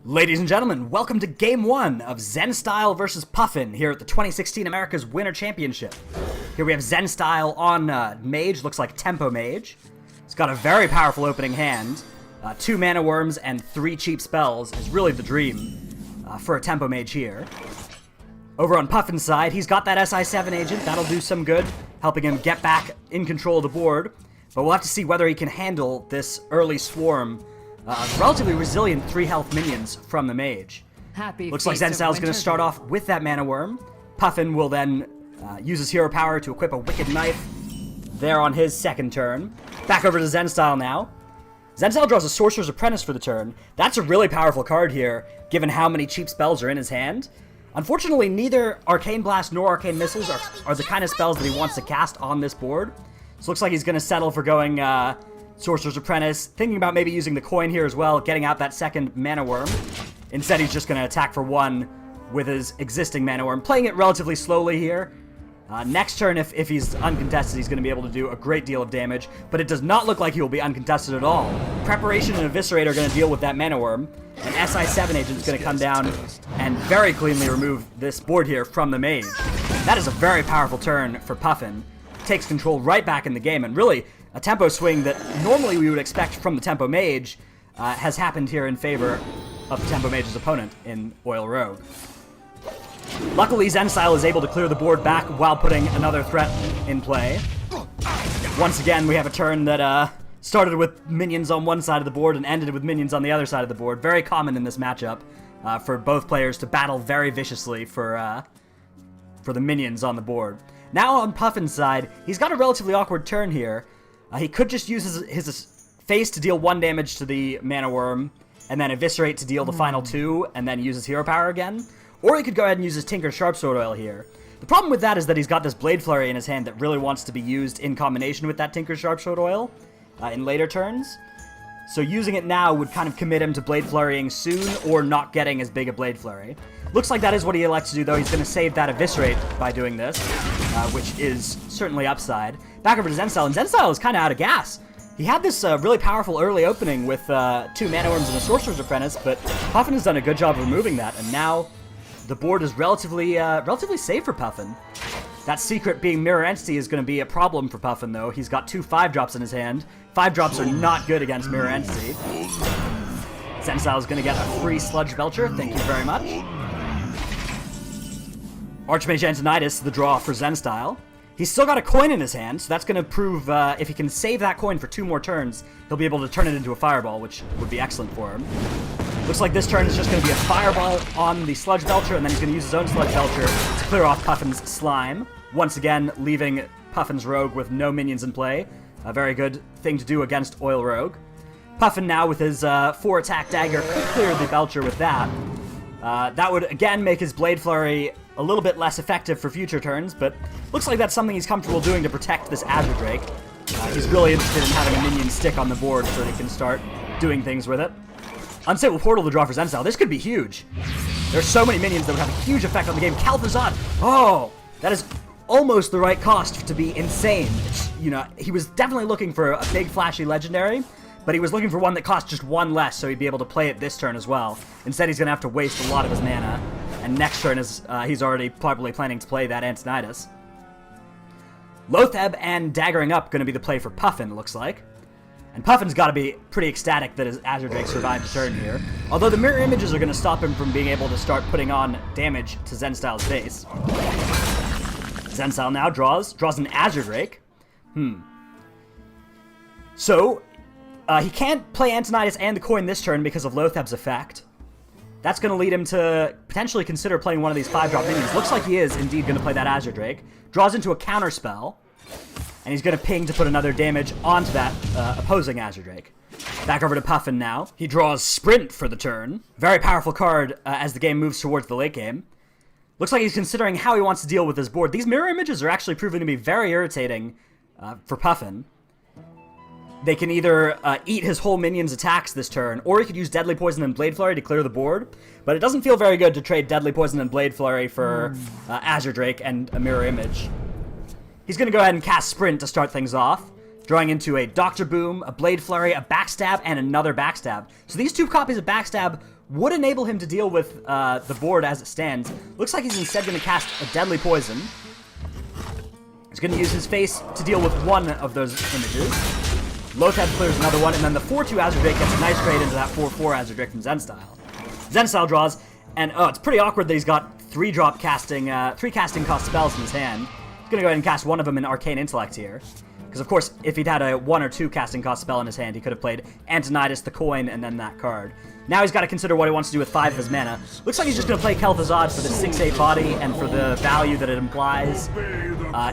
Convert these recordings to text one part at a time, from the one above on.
Ladies and gentlemen, welcome to Game 1 of Zenstyle vs. Puffin here at the 2016 America's Winter Championship. Here we have Zenstyle on Mage, looks like Tempo Mage. He's got a very powerful opening hand. 2 mana worms and 3 cheap spells is really the dream for a Tempo Mage here. Over on Puffin's side, he's got that SI7 agent. That'll do some good, helping him get back in control of the board. But we'll have to see whether he can handle this early swarm. Relatively resilient 3 health minions from the Mage. Looks like Zenstyle's going to start off with that Mana Worm. Puffin will then use his hero power to equip a Wicked Knife there on his second turn. Back over to Zenstyle now. Zenstyle draws a Sorcerer's Apprentice for the turn. That's a really powerful card here, given how many cheap spells are in his hand. Unfortunately, neither Arcane Blast nor Arcane Missiles are the kind of spells that he wants to cast on this board. So looks like he's going to settle for going Sorcerer's Apprentice, thinking about maybe using the coin here as well, getting out that second Mana Worm. Instead, he's just going to attack for 1 with his existing Mana Worm, playing it relatively slowly here. Next turn, if he's uncontested, he's going to be able to do a great deal of damage, but it does not look like he will be uncontested at all. Preparation and Eviscerate are going to deal with that Mana Worm, and SI7 Agent is going to come down and very cleanly remove this board here from the Mage. That is a very powerful turn for Puffin. Takes control right back in the game, and really, a tempo swing that normally we would expect from the Tempo Mage has happened here in favor of the Tempo Mage's opponent in Oil Rogue. Luckily, Zenstyle is able to clear the board back while putting another threat in play. Once again, we have a turn that started with minions on one side of the board and ended with minions on the other side of the board. Very common in this matchup for both players to battle very viciously for the minions on the board. Now on Puffin's side, he's got a relatively awkward turn here. He could just use his face to deal 1 damage to the Mana Worm, and then Eviscerate to deal the final 2, and then use his hero power again. Or he could go ahead and use his Tinker Sharpsword Oil here. The problem with that is that he's got this Blade Flurry in his hand that really wants to be used in combination with that Tinker Sharpsword Oil in later turns. So using it now would kind of commit him to Blade Flurrying soon, or not getting as big a Blade Flurry. Looks like that is what he elects to do, though. He's going to save that Eviscerate by doing this, which is certainly upside. Back over to Zenstyle, and Zenstyle is kind of out of gas. He had this really powerful early opening with 2 Mana Worms and a Sorcerer's Apprentice, but Puffin has done a good job of removing that, and now the board is relatively safe for Puffin. That secret being Mirror Entity is going to be a problem for Puffin, though. He's got 2 5-drops in his hand. 5-drops are not good against Mirror Entity. Zenstyle is going to get a free Sludge Belcher. Thank you very much. Archmage Antonidas, the draw for Zenstyle. He's still got a coin in his hand, so that's going to prove if he can save that coin for 2 more turns, he'll be able to turn it into a Fireball, which would be excellent for him. Looks like this turn is just going to be a Fireball on the Sludge Belcher, and then he's going to use his own Sludge Belcher to clear off Puffin's Slime. Once again, leaving Puffin's Rogue with no minions in play. A very good thing to do against Oil Rogue. Puffin now with his 4-attack dagger could clear the Belcher with that. That would again make his Blade Flurry a little bit less effective for future turns, but looks like that's something he's comfortable doing to protect this Azure Drake. He's really interested in having a minion stick on the board so he can start doing things with it. Unstable Portal to draw for Zenstyle. This could be huge. There's so many minions that would have a huge effect on the game. Kalthazat! Oh! That is almost the right cost to be insane. You know, he was definitely looking for a big flashy legendary, but he was looking for one that cost just 1 less, so he'd be able to play it this turn as well. Instead, he's going to have to waste a lot of his mana, and next turn is he's already probably planning to play that Antonidas. Loatheb and Daggering Up going to be the play for Puffin, it looks like. And Puffin's got to be pretty ecstatic that his Azure Drake survived a turn here. Although the mirror images are going to stop him from being able to start putting on damage to Zenstyle's face. Zenstyle now draws an Azure Drake. So, he can't play Antonidas and the coin this turn because of Loatheb's effect. That's going to lead him to potentially consider playing one of these 5-drop minions. Looks like he is indeed going to play that Azure Drake. Draws into a counter spell. And he's going to ping to put another damage onto that opposing Azure Drake. Back over to Puffin now. He draws Sprint for the turn. Very powerful card as the game moves towards the late game. Looks like he's considering how he wants to deal with this board. These mirror images are actually proving to be very irritating for Puffin. They can either eat his whole minion's attacks this turn, or he could use Deadly Poison and Blade Flurry to clear the board. But it doesn't feel very good to trade Deadly Poison and Blade Flurry for Azure Drake and a mirror image. He's going to go ahead and cast Sprint to start things off. drawing into a Dr. Boom, a Blade Flurry, a Backstab, and another Backstab. So these two copies of Backstab would enable him to deal with the board as it stands. Looks like he's instead going to cast a Deadly Poison. He's going to use his face to deal with one of those images. Lotheb clears another one, and then the 4-2 Azure Drake gets a nice trade into that 4-4 Azure Drake from Zenstyle. Zenstyle draws, and it's pretty awkward that he's got 3 casting cost spells in his hand. He's going to go ahead and cast one of them in Arcane Intellect here. Because, of course, if he'd had a 1 or 2 casting cost spell in his hand, he could have played Antonidas, the coin, and then that card. Now he's got to consider what he wants to do with 5 of his mana. Looks like he's just going to play Kel'Thuzad for the 6/8 body and for the value that it implies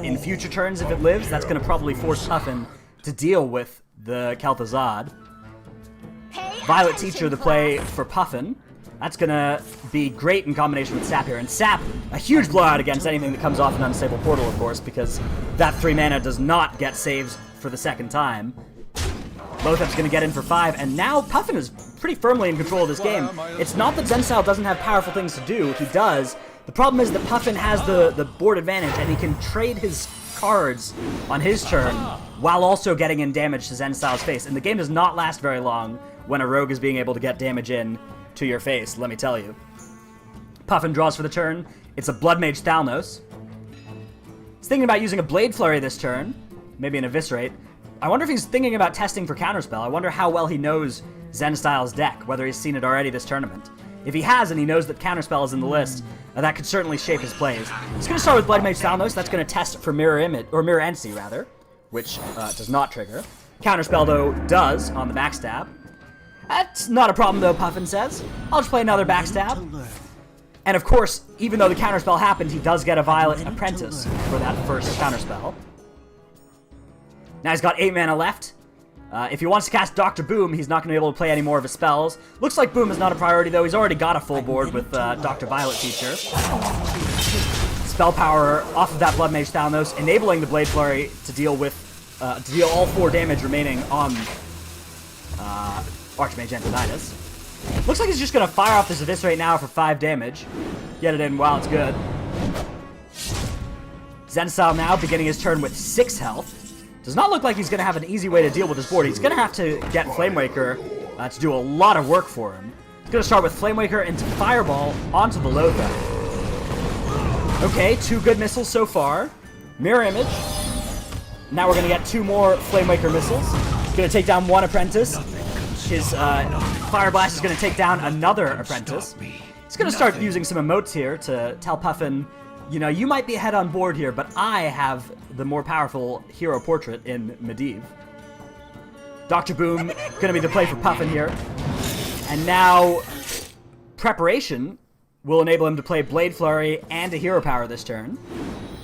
in future turns if it lives. That's going to probably force Puffin to deal with the Kel'Thuzad. Violet Teacher, the play for Puffin. That's going to be great in combination with Sap here. And Sap, a huge blowout against anything that comes off an Unstable Portal, of course, because that 3 mana does not get saves for the second time. Lotheb's going to get in for 5, and now Puffin is pretty firmly in control of this game. It's not that Zenstyle doesn't have powerful things to do. He does. The problem is that Puffin has the board advantage, and he can trade his cards on his turn while also getting in damage to Zenstyle's face. And the game does not last very long when a rogue is being able to get damage in to your face, let me tell you. Puffin draws for the turn. It's a Blood Mage Thalnos. He's thinking about using a Blade Flurry this turn, maybe an Eviscerate. I wonder if he's thinking about testing for Counterspell. I wonder how well he knows Zenstyle's deck, whether he's seen it already this tournament. If he has and he knows that Counterspell is in the list, that could certainly shape his plays. He's going to start with Blood Mage Thalnos. That's going to test for Mirror Image, or Mirror Entity, rather, which does not trigger. Counterspell, though, does on the backstab. That's not a problem, though, Puffin says. I'll just play another backstab. And, of course, even though the Counterspell happened, he does get a Violet Apprentice for that first Counterspell. Now he's got 8 mana left. If he wants to cast Dr. Boom, he's not going to be able to play any more of his spells. Looks like Boom is not a priority, though. He's already got a full board with Dr. Violet Teacher. Spell power off of that Blood Mage Thalnos, enabling the Blade Flurry to deal all 4 damage remaining on Archmage Antonidas. Looks like he's just going to fire off this Eviscerate now for 5 damage. Get it in while it's good. Zenstyle now beginning his turn with 6 health. Does not look like he's going to have an easy way to deal with his board. He's going to have to get Flamewaker to do a lot of work for him. He's going to start with Flamewaker into Fireball onto the Lotheb. Okay, 2 good missiles so far. Mirror Image. Now we're going to get 2 more Flamewaker missiles. He's going to take down 1 Apprentice. His Fire Blast is going to take down another Apprentice. He's going to start using some emotes here to tell Puffin, you know, you might be ahead on board here, but I have the more powerful hero portrait in Medivh. Dr. Boom going to be the play for Puffin here. And now Preparation will enable him to play Blade Flurry and a hero power this turn.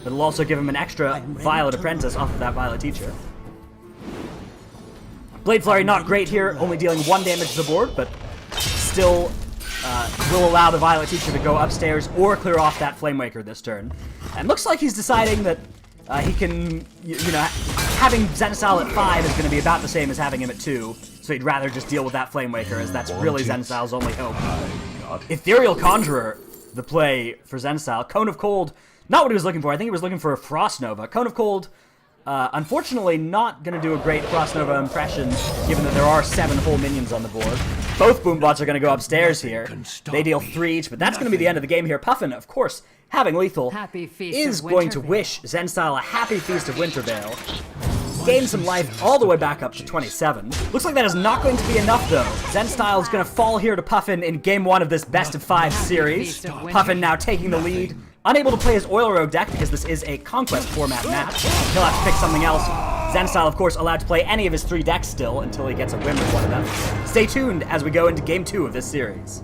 It'll also give him an extra Violet Apprentice off of that Violet Teacher. Blade Flurry not great here, only dealing 1 damage to the board, but still will allow the Violet Teacher to go upstairs or clear off that Flamewaker this turn. And looks like he's deciding that he can, having Zenstyle at 5 is going to be about the same as having him at 2, so he'd rather just deal with that Flamewaker, as that's really Zenstyle's only hope. Ethereal Conjurer, the play for Zenstyle. Cone of Cold, not what he was looking for. I think he was looking for a Frost Nova. Cone of Cold, unfortunately not going to do a great Frost Nova impression, given that there are 7 whole minions on the board. Both Boombots are going to go upstairs here. They deal 3 each, but that's going to be the end of the game here. Puffin, of course, having lethal, is going to wish Zenstyle a happy Feast of Wintervale. Gain some life all the way back up to 27. Looks like that is not going to be enough, though. Zenstyle is going to fall here to Puffin in Game 1 of this best-of-5 series. Puffin now taking the lead. Unable to play his Oil Rogue deck because this is a Conquest format match. He'll have to pick something else. Zenstyle, of course, allowed to play any of his 3 decks still until he gets a win with one of them. Stay tuned as we go into Game 2 of this series.